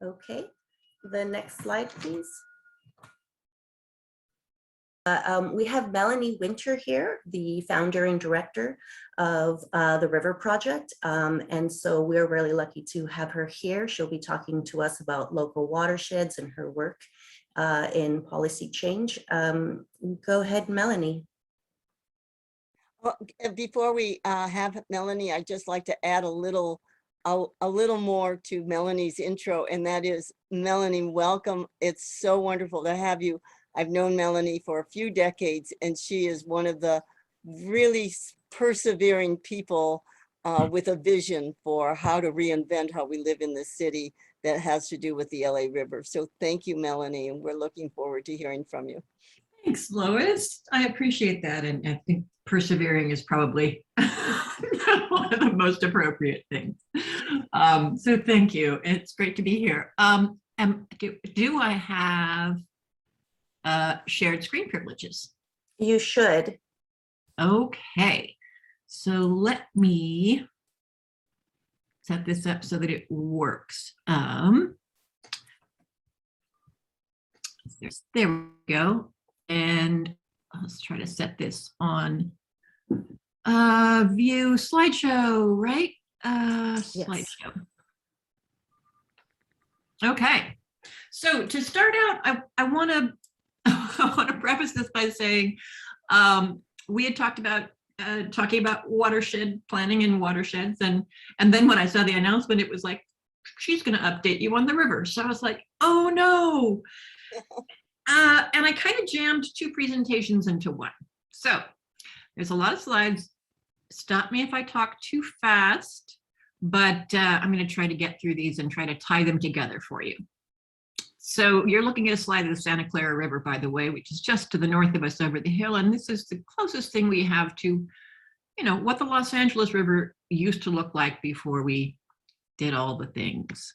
Okay, the next slide, please. We have Melanie Winter here, the founder and director of the River Project. And so we're really lucky to have her here. She'll be talking to us about local watersheds and her work in policy change. Go ahead, Melanie. Well, before we have Melanie, I'd just like to add a little more to Melanie's intro, and that is, Melanie, welcome. It's so wonderful to have you. I've known Melanie for a few decades, and she is one of the really persevering people with a vision for how to reinvent how we live in the city that has to do with the LA River. So thank you, Melanie, and we're looking forward to hearing from you. Thanks, Lois. I appreciate that. And I think persevering is probably one of the most appropriate things. So thank you. It's great to be here. Do I have shared screen privileges? You should. Okay. So let me set this up so that it works. There we go. And let's try to set this on view slideshow, right? Slideshow. Okay. So to start out, I want to preface this by saying we had talked about talking about watershed planning and watersheds, and then when I saw the announcement, it was like, she's going to update you on the river. So I was like, oh no. And I kind of jammed two presentations into one. So there's a lot of slides. Stop me if I talk too fast, but I'm going to try to get through these and try to tie them together for you. So you're looking at a slide of the Santa Clara River, by the way, which is just to the north of us over the hill. And this is the closest thing we have to, you know, what the Los Angeles River used to look like before we did all the things.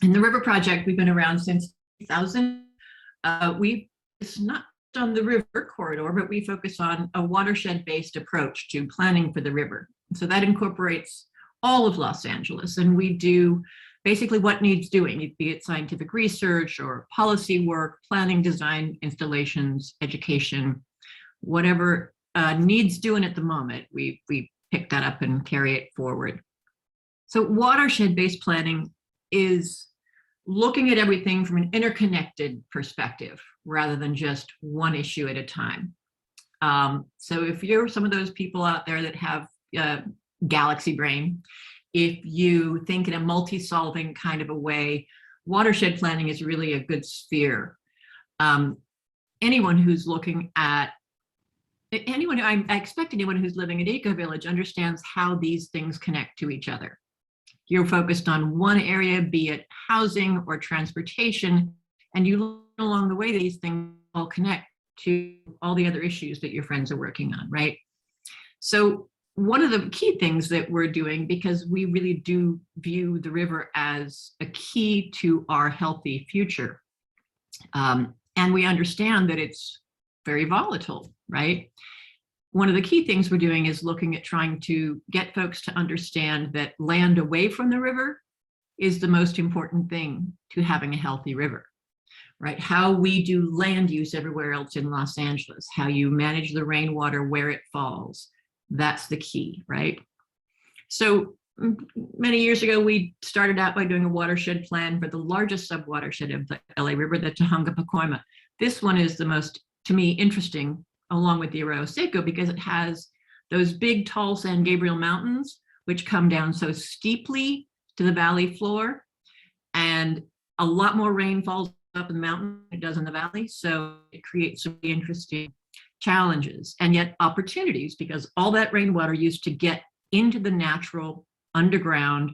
In the River Project, we've been around since 2000. It's not on the river corridor, but we focus on a watershed-based approach to planning for the river. So that incorporates all of Los Angeles, and we do basically what needs doing, be it scientific research or policy work, planning, design, installations, education, whatever needs doing at the moment, we pick that up and carry it forward. So watershed-based planning is looking at everything from an interconnected perspective rather than just one issue at a time. So if you're some of those people out there that have galaxy brain, if you think in a multi-solving kind of a way, watershed planning is really a good sphere. Anyone who's looking at, I expect anyone who's living at EcoVillage understands how these things connect to each other. You're focused on one area, be it housing or transportation, and you learn along the way these things all connect to all the other issues that your friends are working on, right? So one of the key things that we're doing, because we really do view the river as a key to our healthy future, and we understand that it's very volatile, right? One of the key things we're doing is looking at trying to get folks to understand that land away from the river is the most important thing to having a healthy river, right? How we do land use everywhere else in Los Angeles, how you manage the rainwater where it falls, that's the key, right? So many years ago, we started out by doing a watershed plan for the largest subwatershed of the LA River, the Tujunga-Pacoima. This one is the most, to me, interesting, along with the Arroyo Seco, because it has those big, tall San Gabriel Mountains, which come down so steeply to the valley floor, and a lot more rain falls up in the mountain than it does in the valley. So it creates some interesting challenges and yet opportunities, because all that rainwater used to get into the natural underground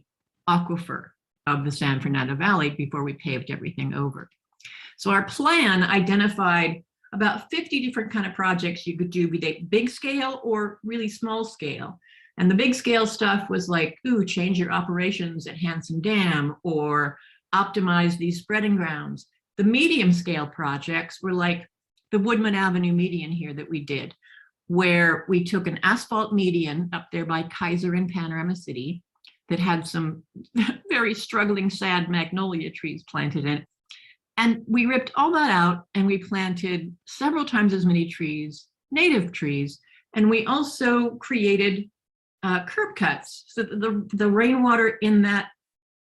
aquifer of the San Fernando Valley before we paved everything over. So our plan identified about 50 different kind of projects you could do, be they big scale or really small scale. And the big scale stuff was like, ooh, change your operations at Hanson Dam or optimize these spreading grounds. The medium scale projects were like the Woodman Avenue median here that we did, where we took an asphalt median up there by Kaiser in Panorama City. that had some very struggling, sad magnolia trees planted in it. And we ripped all that out and we planted several times as many trees, native trees. And we also created curb cuts so that the rainwater in that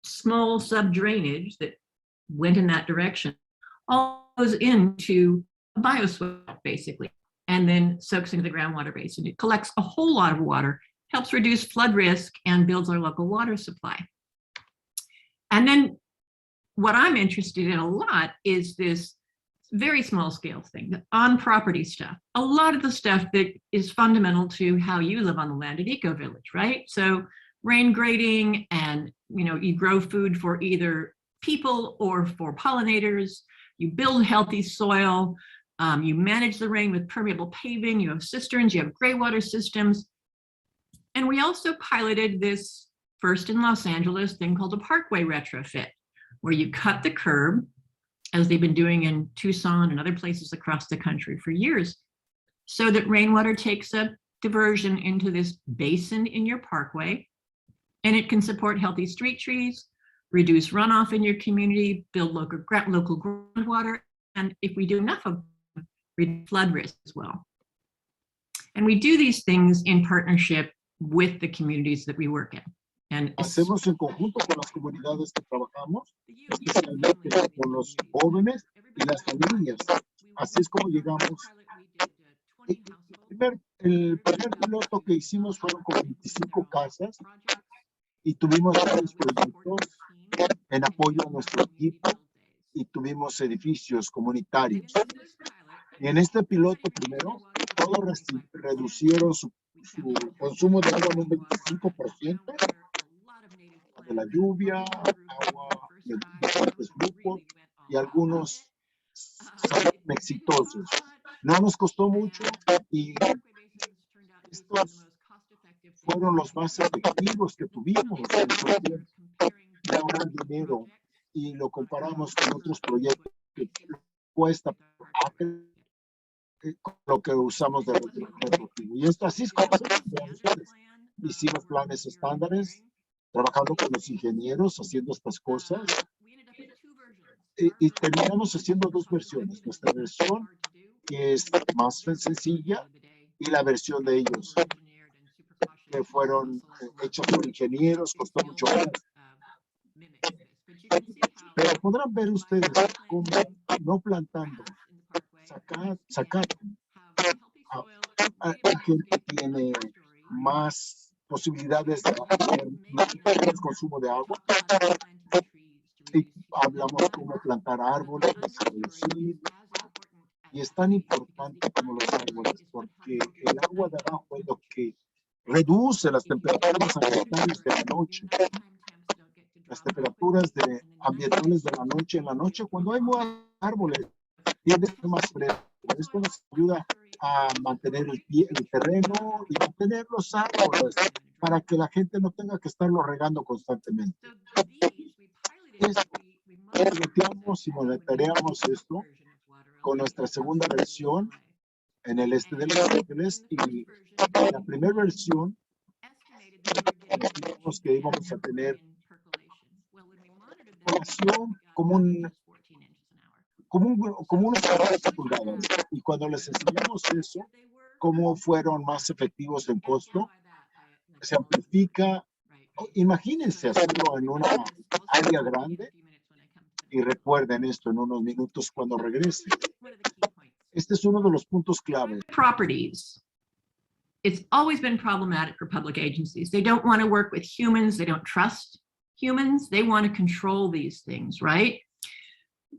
small sub drainage that went in that direction all goes into a bioswale, basically, and then soaks into the groundwater basin. It collects a whole lot of water, helps reduce flood risk, and builds our local water supply. And then what I'm interested in a lot is this very small scale thing, the on property stuff. A lot of the stuff that is fundamental to how you live on the land at EcoVillage, right? So rain grading, and you grow food for either people or for pollinators, you build healthy soil, you manage the rain with permeable paving, you have cisterns, you have gray water systems. And we also piloted this first in Los Angeles thing called a parkway retrofit, where you cut the curb, as they've been doing in Tucson and other places across the country for years, so that rainwater takes a diversion into this basin in your parkway, and it can support healthy street trees, reduce runoff in your community, build local groundwater, and if we do enough of them, reduce flood risk as well. And we do these things in partnership with the communities that we work in. And hacemos en conjunto con las comunidades que trabajamos, especialmente con los jóvenes y las familias. Así es como llegamos. El primer piloto que hicimos fueron con 25 casas y tuvimos varios proyectos en apoyo a nuestro equipo y tuvimos edificios comunitarios. Y en este piloto primero, todos reducieron su consumo de agua en un 25%. De la lluvia, agua de diferentes grupos, y algunos salieron exitosos. No nos costó mucho y estos fueron los más efectivos que tuvimos en cuestión de ahorrar dinero, y lo comparamos con otros proyectos que cuesta con lo que usamos de retroactivo. Y esto así es como hicimos planes estándares, trabajando con los ingenieros, haciendo estas cosas, y terminamos haciendo dos versiones. Nuestra versión, que es más sencilla, y la versión de ellos, que fueron hechos por ingenieros, costó mucho más. Pero podrán ver ustedes cómo, no plantando, sacar gente tiene más posibilidades de hacer más consumo de agua. Y hablamos cómo plantar árboles, reducir, y es tan importante como los árboles, porque el agua de abajo es lo que reduce las temperaturas ambientales de la noche. Las temperaturas ambientales de la noche, en la noche cuando hay más árboles, tiende a ser más fresco. Esto nos ayuda a mantener el terreno y mantener los árboles para que la gente no tenga que estarlo regando constantemente. Piloteamos y monitoreamos esto con nuestra segunda versión en el este de Los Ángeles, y en la primera versión dijimos que íbamos a tener población como unos 40 pulgadas, y cuando les enseñamos eso, cómo fueron más efectivos en costo, se amplifica. Imagínense hacerlo en una área grande, y recuerden esto en unos minutos cuando regrese. Este es uno de los puntos clave. Properties. It's always been problematic for public agencies. They don't want to work with humans. They don't trust humans. They want to control these things, right?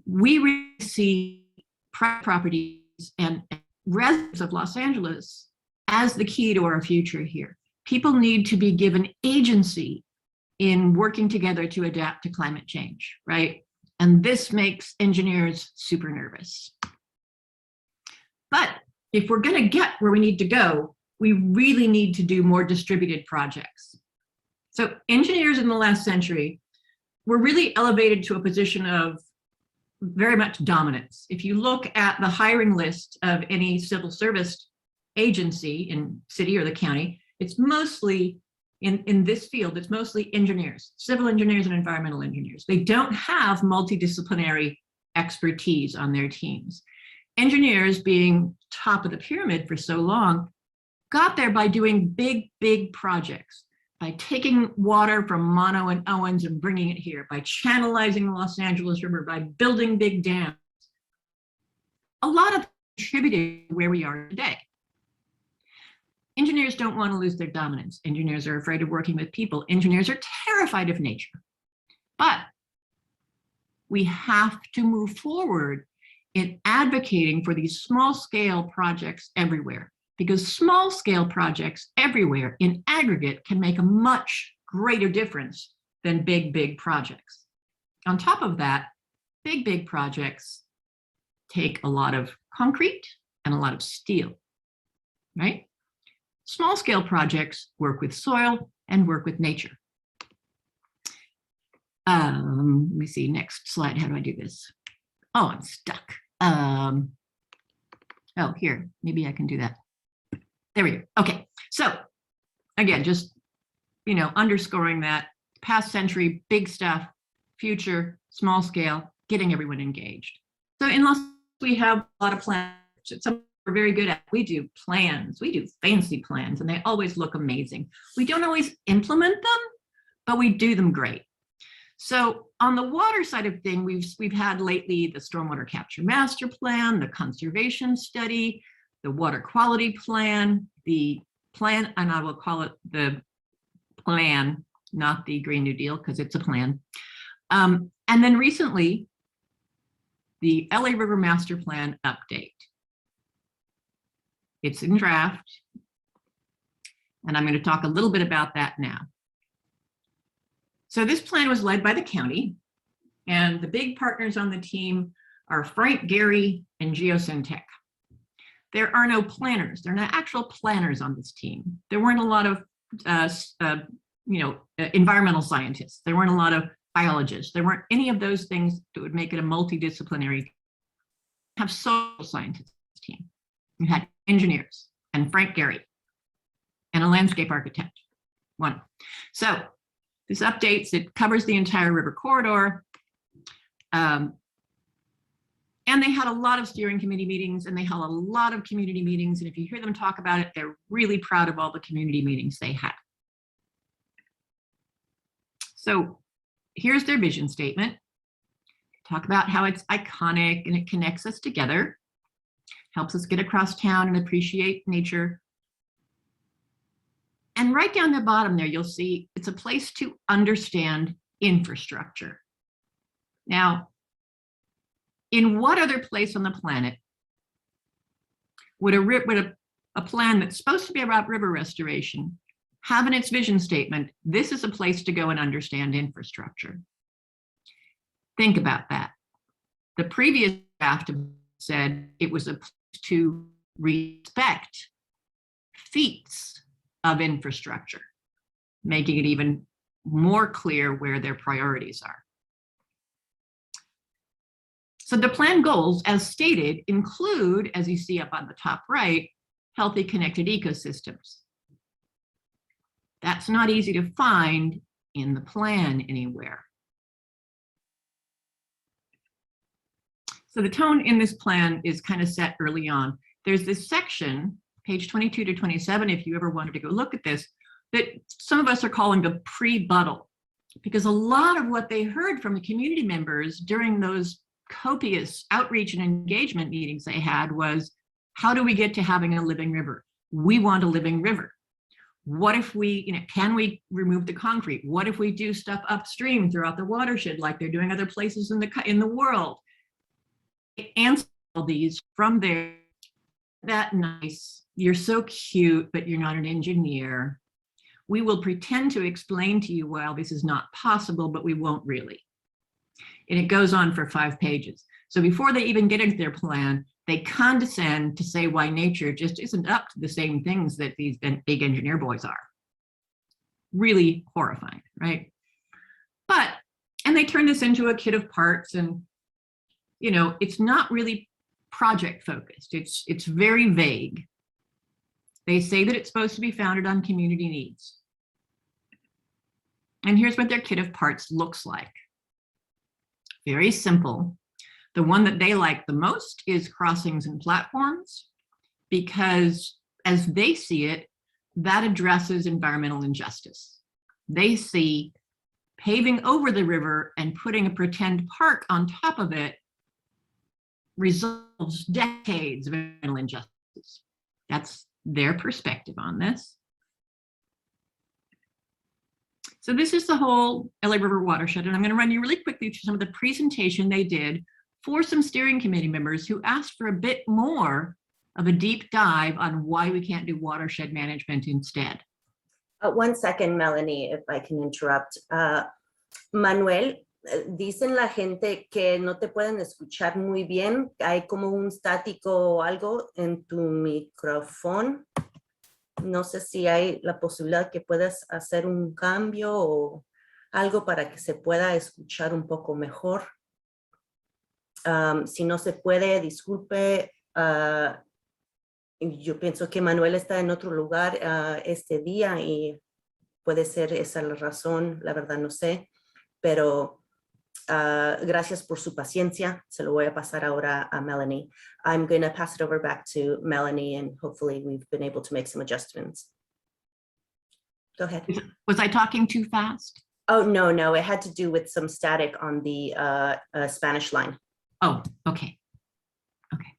We really see private properties and residents of Los Angeles as the key to our future here. People need to be given agency in working together to adapt to climate change, right? And this makes engineers super nervous. But if we're going to get where we need to go, we really need to do more distributed projects. So engineers in the last century were really elevated to a position of very much dominance. If you look at the hiring list of any civil service agency in city or the county, it's mostly in this field, it's mostly engineers, civil engineers and environmental engineers. They don't have multidisciplinary expertise on their teams. Engineers, being top of the pyramid for so long, got there by doing big projects, by taking water from Mono and Owens and bringing it here, by channelizing the Los Angeles River, by building big dams. A lot of contributed to where we are today. Engineers don't want to lose their dominance. Engineers are afraid of working with people. Engineers are terrified of nature. But we have to move forward in advocating for these small-scale projects everywhere, because small-scale projects everywhere in aggregate can make a much greater difference than big projects. On top of that, big projects take a lot of concrete and a lot of steel, right? Small-scale projects work with soil and work with nature. Let me see, next slide, how do I do this? Oh, I'm stuck. Oh, here, maybe I can do that. There we go. Okay, so again, just, you know, underscoring that past century, big stuff, future, small scale, getting everyone engaged. So in Los Angeles, we have a lot of plans. Some we're very good at. We do plans, we do fancy plans, and they always look amazing. We don't always implement them, but we do them great. So on the water side of things, we've had lately the Stormwater Capture Master Plan, the Conservation Study, the Water Quality Plan, the plan, and I will call it the plan, not the Green New Deal, because it's a plan. And then recently, the LA River Master Plan update. It's in draft, and I'm going to talk a little bit about that now. So this plan was led by the county, and the big partners on the team are Frank Gehry and Geosyntec. There are no planners. There are no actual planners on this team. There weren't a lot of environmental scientists. There weren't a lot of biologists. There weren't any of those things that would make it a multidisciplinary. Have social scientists team. You had engineers and Frank Gehry and a landscape architect. One. So this updates, it covers the entire river corridor. And they had a lot of steering committee meetings, and they held a lot of community meetings. And if you hear them talk about it, they're really proud of all the community meetings they had. So here's their vision statement. Talk about how it's iconic and it connects us together, helps us get across town and appreciate nature. And right down the bottom there, you'll see it's a place to understand infrastructure. Now, in what other place on the planet would a plan that's supposed to be about river restoration have in its vision statement, this is a place to go and understand infrastructure? Think about that. The previous draft said it was a place to respect feats of infrastructure, making it even more clear where their priorities are. So the plan goals, as stated, include, as you see up on the top right, healthy connected ecosystems. That's not easy to find in the plan anywhere. So the tone in this plan is kind of set early on. There's this section, page 22 to 27, if you ever wanted to go look at this, that some of us are calling the pre-buttal, because a lot of what they heard from the community members during those copious outreach and engagement meetings they had was, how do we get to having a living river? We want a living river. What if we, can we remove the concrete? What if we do stuff upstream throughout the watershed like they're doing other places in the world? Answer all these from there. That nice, you're so cute, but you're not an engineer. We will pretend to explain to you why this is not possible, but we won't really. And it goes on for 5 pages. So before they even get into their plan, they condescend to say why nature just isn't up to the same things that these big engineer boys are. Really horrifying, right? And they turn this into a kit of parts, and it's not really project focused. It's very vague. They say that it's supposed to be founded on community needs. And here's what their kit of parts looks like. Very simple. The one that they like the most is crossings and platforms, because as they see it, that addresses environmental injustice. They see paving over the river and putting a pretend park on top of it resolves decades of environmental injustice. That's their perspective on this. So this is the whole LA River watershed, and I'm going to run you really quickly through some of the presentation they did for some steering committee members who asked for a bit more of a deep dive on why we can't do watershed management instead. 1 second, Melanie, if I can interrupt. Manuel, dicen la gente que no te pueden escuchar muy bien. Hay como un estático o algo en tu micrófono. No sé si hay la posibilidad que puedas hacer un cambio o algo para que se pueda escuchar un poco mejor. Si no se puede, disculpe. Yo pienso que Manuel está en otro lugar este día y puede ser esa la razón, la verdad no sé, pero gracias por su paciencia. Se lo voy a pasar ahora a Melanie. I'm going to pass it over back to Melanie, and hopefully we've been able to make some adjustments. Go ahead. Was I talking too fast? Oh, no, it had to do with some static on the Spanish line. Oh, okay. Okay.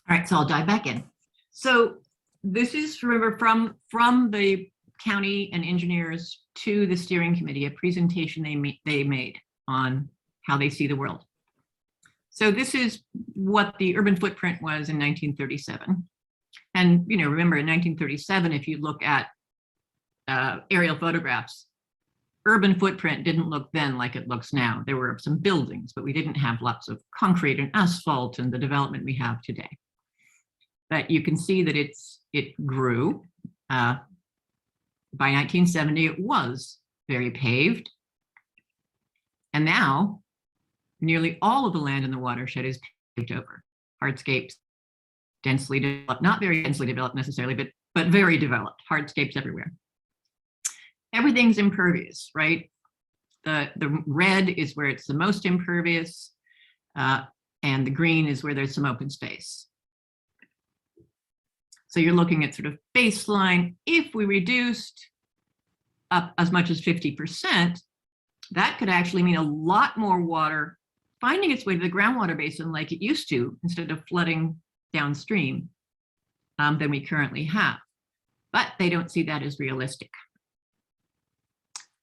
All right, so I'll dive back in. So this is, remember, from the county and engineers to the steering committee, a presentation they made on how they see the world. So this is what the urban footprint was in 1937. And, you know, remember in 1937, if you look at aerial photographs, urban footprint didn't look then like it looks now. There were some buildings, but we didn't have lots of concrete and asphalt and the development we have today. But you can see that it grew. By 1970, it was very paved. And now, nearly all of the land in the watershed is paved over. Hardscapes, densely developed, not very densely developed necessarily, but very developed, hardscapes everywhere. Everything's impervious, right? The red is where it's the most impervious, and the green is where there's some open space. So you're looking at sort of baseline. If we reduced up as much as 50%, that could actually mean a lot more water finding its way to the groundwater basin like it used to, instead of flooding downstream than we currently have. But they don't see that as realistic.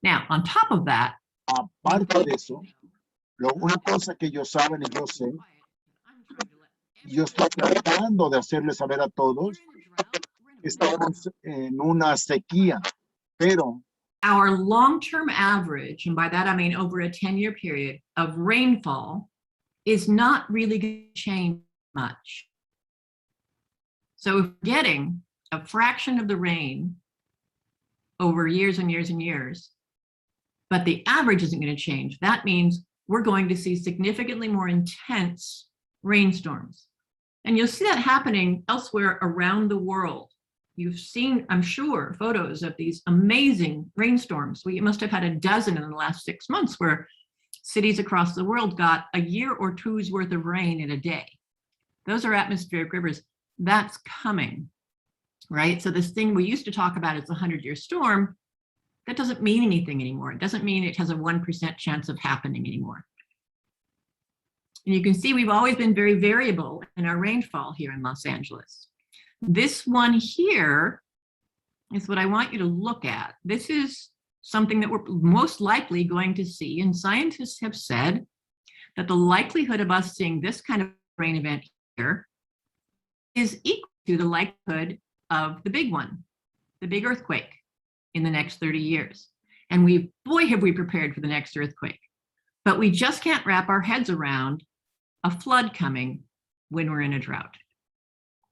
Now, on top of that, Aparte de eso, una cosa que ellos saben y yo sé, yo estoy tratando de hacerles saber a todos que estamos en una sequía, pero our long-term average, and by that I mean over a 10-year period, of rainfall is not really going to change much. So if we're getting a fraction of the rain over years and years and years, but the average isn't going to change, that means we're going to see significantly more intense rainstorms. And you'll see that happening elsewhere around the world. You've seen, I'm sure, photos of these amazing rainstorms. We must have had a dozen in the last 6 months where cities across the world got a year or two's worth of rain in a day. Those are atmospheric rivers. That's coming, right? So this thing we used to talk about as a 100-year storm, that doesn't mean anything anymore. It doesn't mean it has a 1% chance of happening anymore. And you can see we've always been very variable in our rainfall here in Los Angeles. This one here is what I want you to look at. This is something that we're most likely going to see, and scientists have said that the likelihood of us seeing this kind of rain event here is equal to the likelihood of the big one, the big earthquake in the next 30 years. And boy, have we prepared for the next earthquake. But we just can't wrap our heads around a flood coming when we're in a drought,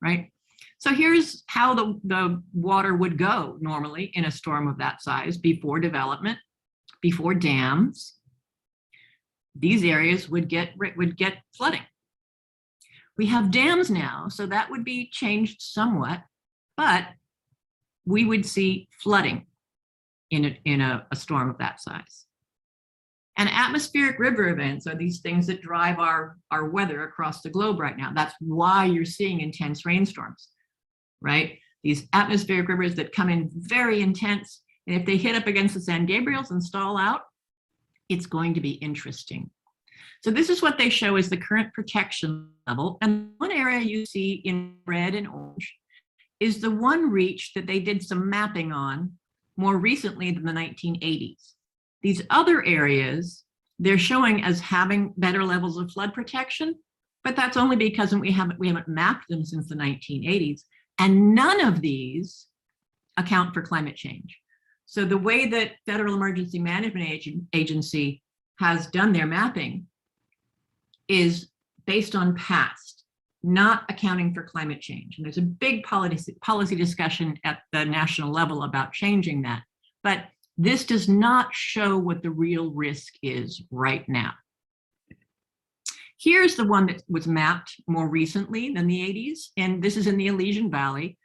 right? So here's how the water would go normally in a storm of that size before development, before dams. These areas would get flooding. We have dams now, so that would be changed somewhat, but we would see flooding. in a storm of that size. And atmospheric river events are these things that drive our weather across the globe right now. That's why you're seeing intense rainstorms, right? These atmospheric rivers that come in very intense, and if they hit up against the San Gabriels and stall out, it's going to be interesting. So this is what they show as the current protection level. And one area you see in red and orange is the one reach that they did some mapping on more recently than the 1980s. These other areas, they're showing as having better levels of flood protection, but that's only because we haven't mapped them since the 1980s. And none of these account for climate change. So the way that Federal Emergency Management Agency has done their mapping is based on past, not accounting for climate change. And there's a big policy discussion at the national level about changing that. But this does not show what the real risk is right now. Here's the one that was mapped more recently than the 80s, and this is in the Elysian Valley.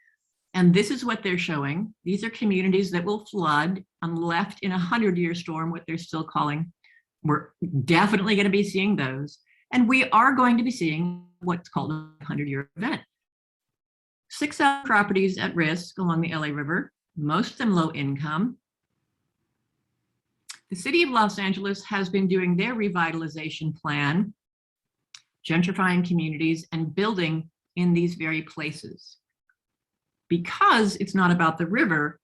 And this is what they're showing. These are communities that will flood and left in a 100-year storm, what they're still calling. We're definitely going to be seeing those. And we are going to be seeing what's called a 100-year event. 6,000 properties at risk along the LA River, most of them low income. The city of Los Angeles has been doing their revitalization plan, gentrifying communities and building in these very places. Because it's not about the river,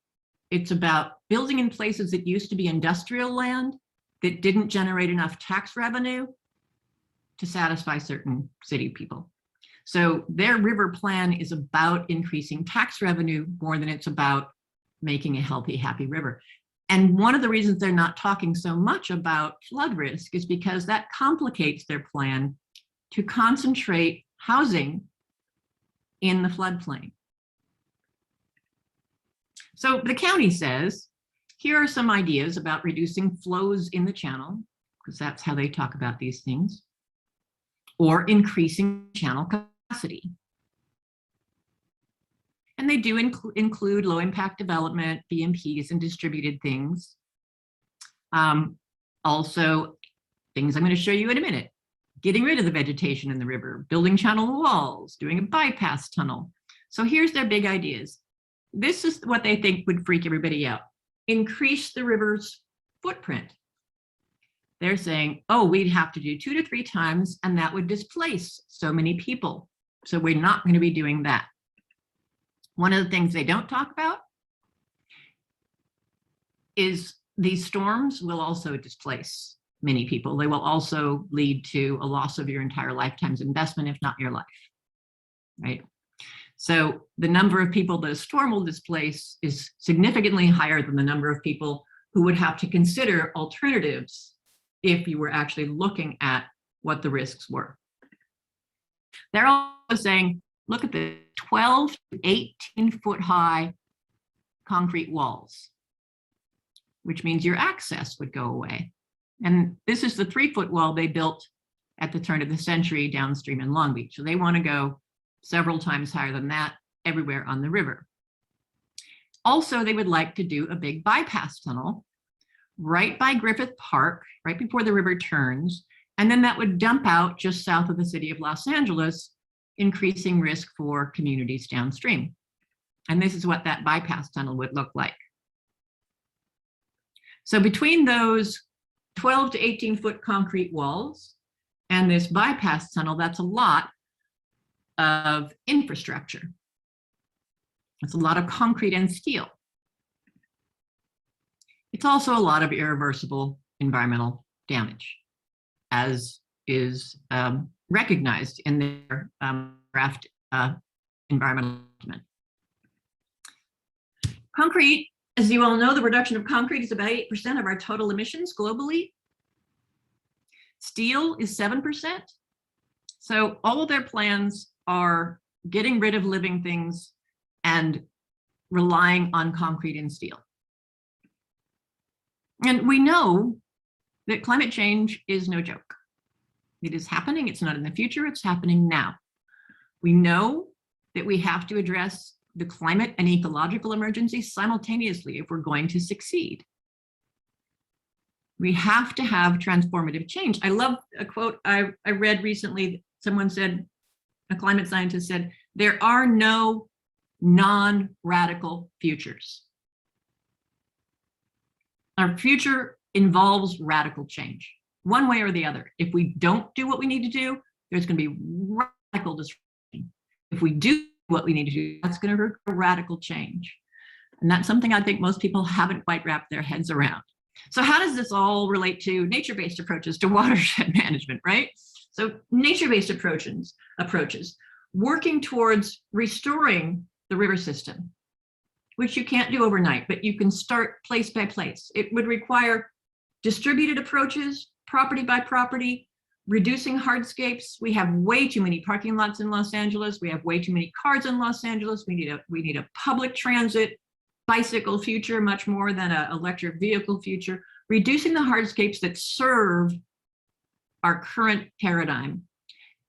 it's about building in places that used to be industrial land that didn't generate enough tax revenue to satisfy certain city people. So their river plan is about increasing tax revenue more than it's about making a healthy, happy river. And one of the reasons they're not talking so much about flood risk is because that complicates their plan to concentrate housing in the floodplain. So the county says, here are some ideas about reducing flows in the channel, because that's how they talk about these things, or increasing channel capacity. And they do include low impact development, BMPs, and distributed things. Also, things I'm going to show you in a minute, getting rid of the vegetation in the river, building channel walls, doing a bypass tunnel. So here's their big ideas. This is what they think would freak everybody out. Increase the river's footprint. They're saying, oh, we'd have to do 2 to 3 times, and that would displace so many people. So we're not going to be doing that. One of the things they don't talk about is these storms will also displace many people. They will also lead to a loss of your entire lifetime's investment, if not your life, right? So the number of people that a storm will displace is significantly higher than the number of people who would have to consider alternatives if you were actually looking at what the risks were. They're also saying, look at the 12 to 18 foot high concrete walls, which means your access would go away. And this is the 3-foot wall they built at the turn of the century downstream in Long Beach. So they want to go several times higher than that everywhere on the river. Also, they would like to do a big bypass tunnel right by Griffith Park, right before the river turns, and then that would dump out just south of the city of Los Angeles, increasing risk for communities downstream. And this is what that bypass tunnel would look like. So between those 12 to 18 foot concrete walls and this bypass tunnel, that's a lot of infrastructure. It's a lot of concrete and steel. It's also a lot of irreversible environmental damage, as is recognized in their draft environmental document. Concrete, as you all know, the reduction of concrete is about 8% of our total emissions globally. Steel is 7%. So all of their plans are getting rid of living things and relying on concrete and steel. And we know that climate change is no joke. It is happening. It's not in the future. It's happening now. We know that we have to address the climate and ecological emergency simultaneously if we're going to succeed. We have to have transformative change. I love a quote I read recently. Someone said, a climate scientist said, there are no non-radical futures. Our future involves radical change, one way or the other. If we don't do what we need to do, there's going to be radical disruption. If we do what we need to do, that's going to require radical change. And that's something I think most people haven't quite wrapped their heads around. So how does this all relate to nature-based approaches to watershed management, right? So nature-based approaches, working towards restoring the river system, which you can't do overnight, but you can start place by place. It would require distributed approaches, property by property, reducing hardscapes. We have way too many parking lots in Los Angeles. We have way too many cars in Los Angeles. We need a public transit, bicycle future, much more than an electric vehicle future, reducing the hardscapes that serve our current paradigm,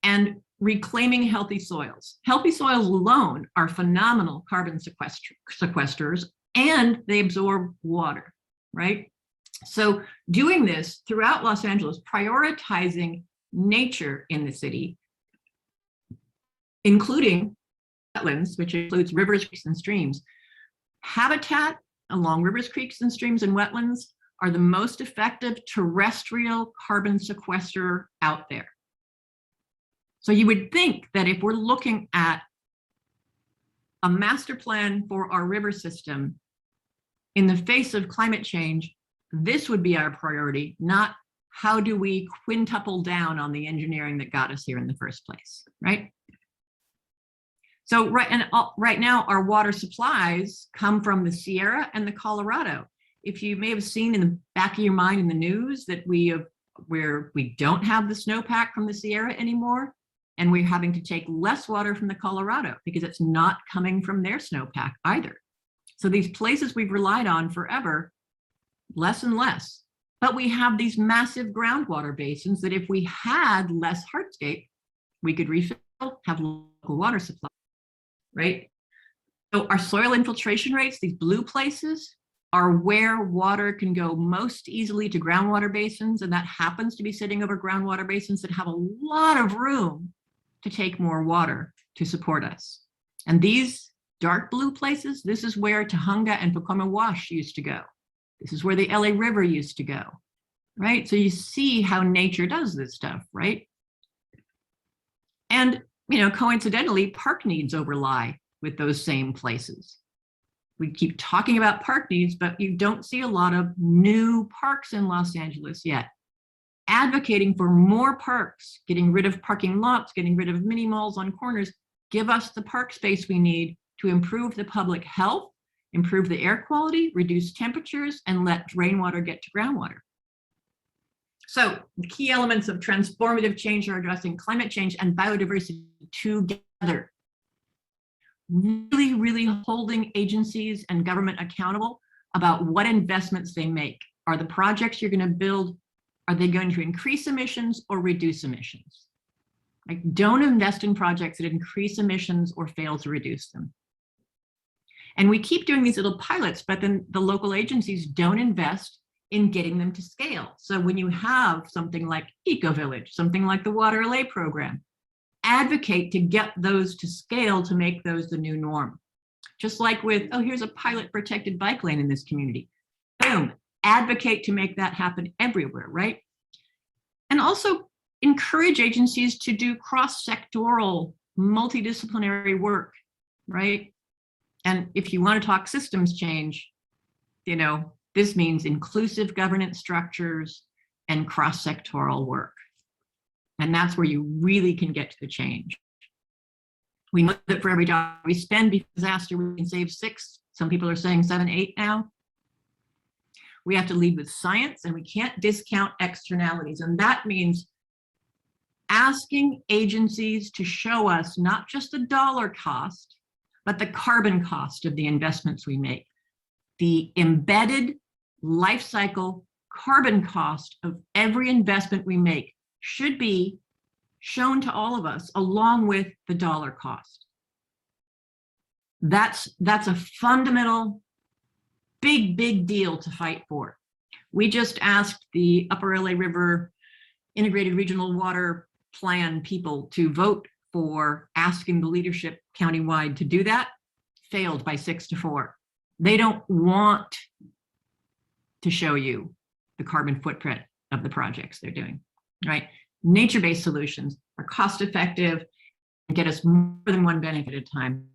and reclaiming healthy soils. Healthy soils alone are phenomenal carbon sequesters, and they absorb water, right? So doing this throughout Los Angeles, prioritizing nature in the city, including wetlands, which includes rivers, creeks, and streams. Habitat along rivers, creeks, and streams and wetlands are the most effective terrestrial carbon sequester out there. So you would think that if we're looking at a master plan for our river system in the face of climate change, this would be our priority, not how do we quintuple down on the engineering that got us here in the first place, right? So right now, our water supplies come from the Sierra and the Colorado. If you may have seen in the back of your mind in the news that we don't have the snowpack from the Sierra anymore, and we're having to take less water from the Colorado because it's not coming from their snowpack either. So these places we've relied on forever, less and less. But we have these massive groundwater basins that if we had less hardscape, we could refill, have local water supply, right? So our soil infiltration rates, these blue places, are where water can go most easily to groundwater basins, and that happens to be sitting over groundwater basins that have a lot of room to take more water to support us. And these dark blue places, this is where Tujunga and Pacoma Wash used to go. This is where the LA River used to go, right? So you see how nature does this stuff, right? And, you know, coincidentally, park needs overlie with those same places. We keep talking about park needs, but you don't see a lot of new parks in Los Angeles yet. Advocating for more parks, getting rid of parking lots, getting rid of mini malls on corners, give us the park space we need to improve the public health, improve the air quality, reduce temperatures, and let rainwater get to groundwater. So the key elements of transformative change are addressing climate change and biodiversity together. Really, really holding agencies and government accountable about what investments they make. Are the projects you're going to build, are they going to increase emissions or reduce emissions? Like, don't invest in projects that increase emissions or fail to reduce them. And we keep doing these little pilots, but then the local agencies don't invest in getting them to scale. So when you have something like EcoVillage, something like the Water LA program, advocate to get those to scale to make those the new norm. Just like with, oh, here's a pilot protected bike lane in this community. Boom, advocate to make that happen everywhere, right? And also encourage agencies to do cross-sectoral, multidisciplinary work, right? And if you want to talk systems change, you know, this means inclusive governance structures and cross-sectoral work. And that's where you really can get to the change. We know that for every dollar we spend before disaster, we can save 6. Some people are saying 7, 8 now. We have to lead with science, and we can't discount externalities. And that means asking agencies to show us not just the dollar cost, but the carbon cost of the investments we make. The embedded life cycle carbon cost of every investment we make should be shown to all of us along with the dollar cost. That's a fundamental, big deal to fight for. We just asked the Upper LA River Integrated Regional Water Plan people to vote for asking the leadership countywide to do that. Failed by 6-4. They don't want to show you the carbon footprint of the projects they're doing, right? Nature-based solutions are cost-effective and get us more than one benefit at a time.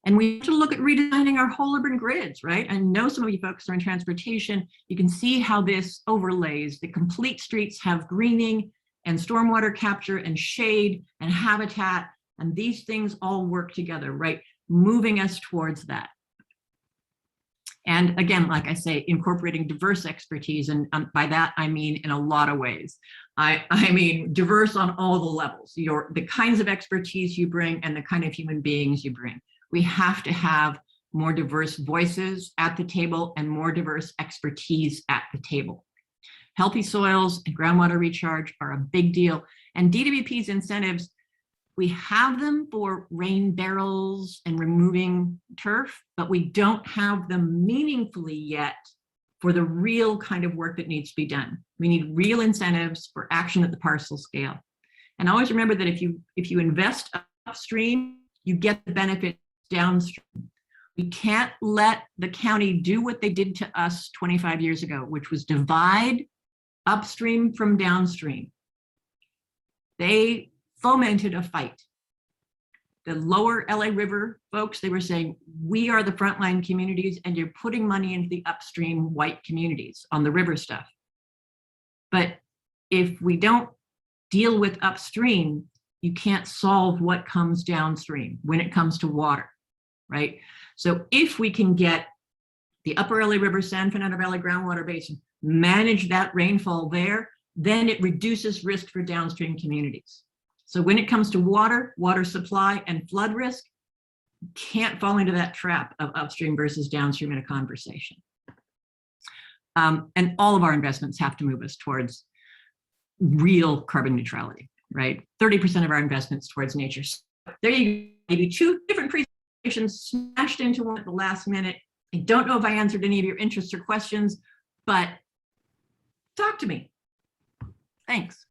And we have to look at redesigning our whole urban grids, right? I know some of you folks are in transportation. You can see how this overlays. The complete streets have greening and stormwater capture and shade and habitat, and these things all work together, right? Moving us towards that. And again, like I say, incorporating diverse expertise, and by that I mean in a lot of ways. I mean diverse on all the levels. The kinds of expertise you bring and the kind of human beings you bring. We have to have more diverse voices at the table and more diverse expertise at the table. Healthy soils and groundwater recharge are a big deal. And DWP's incentives, we have them for rain barrels and removing turf, but we don't have them meaningfully yet for the real kind of work that needs to be done. We need real incentives for action at the parcel scale. And always remember that if you invest upstream, you get the benefit downstream. We can't let the county do what they did to us 25 years ago, which was divide upstream from downstream. They fomented a fight. The lower LA River folks, they were saying, we are the frontline communities and you're putting money into the upstream white communities on the river stuff. But if we don't deal with upstream, you can't solve what comes downstream when it comes to water, right? So if we can get the Upper LA River, San Fernando Valley groundwater basin, manage that rainfall there, then it reduces risk for downstream communities. So when it comes to water supply and flood risk, can't fall into that trap of upstream versus downstream in a conversation. And all of our investments have to move us towards real carbon neutrality, right? 30% of our investments towards nature. So there you go, maybe two different presentations smashed into one at the last minute. I don't know if I answered any of your interests or questions, but talk to me. Thanks.